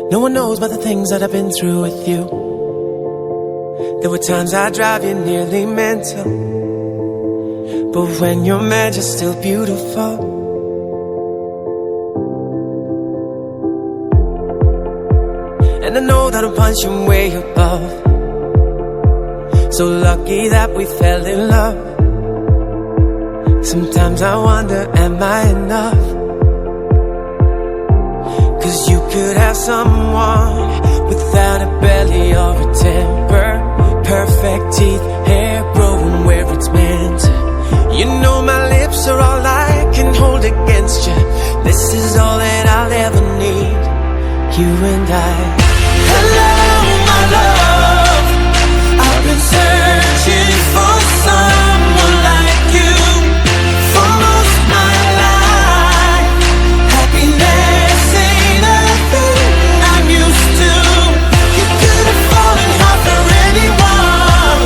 No one knows about the things that I've been through with you. There were times I drive you nearly mental, but when you're mad, you're still beautiful. And I know that I'm punching way above. So lucky that we fell in love. Sometimes I wonder, am I enough? 'Cause you could have someone without a belly or a temper, perfect teeth, hair growing where it's meant. You know my lips are all I can hold against you. This is all that I'll ever need, you and I. Hello, my love, I've been searching for someone like you for most my life. Happiness ain't a thing I'm used to. You could have fallen hard for anyone,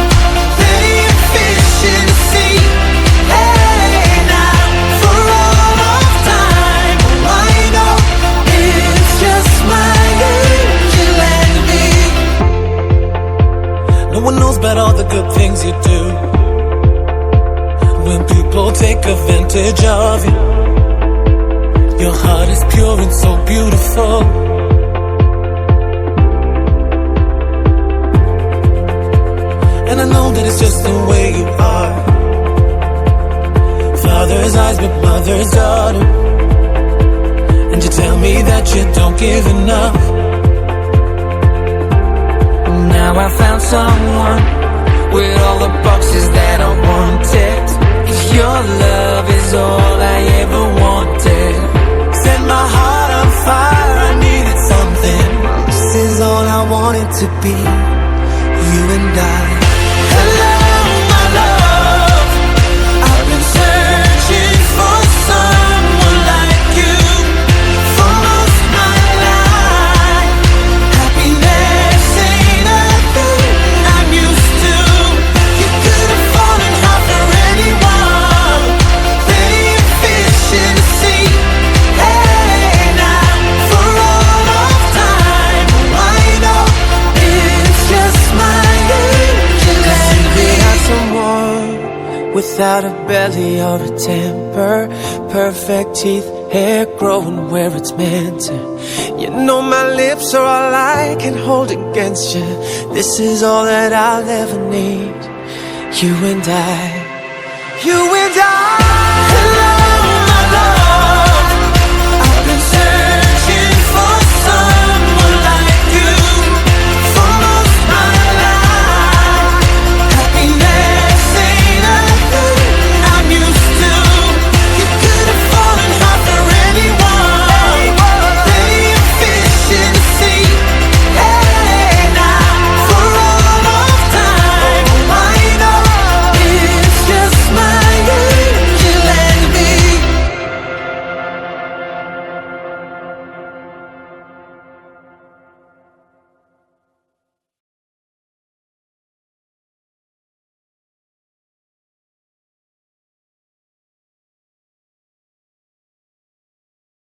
plenty of fish in the sea. Hey, now for all of time, I know it's just my angel and me. No one knows about all the good things you do. When people take advantage of you, your heart is pure and so beautiful. And I know that it's just the way you are. Father's eyes but mother's daughter. And you tell me that you don't give enough. Now I found someone with all the boxes that I wanted. Your love is all I ever wanted. Set my heart on fire, I needed something. This is all I wanted to be, you and I. Hello, my love, I've been searching for someone like you for most my life. Happiness ain't a thing I'm used to. You could have fallen hard for anyone, plenty of fish in the sea. Hey, now for all of time, I know it's just my angel and me. Someone without a belly or a temper, perfect teeth, hair growing where it's meant to. You know my lips are all I can hold against you. This is all that I'll ever need, you and I. You and I.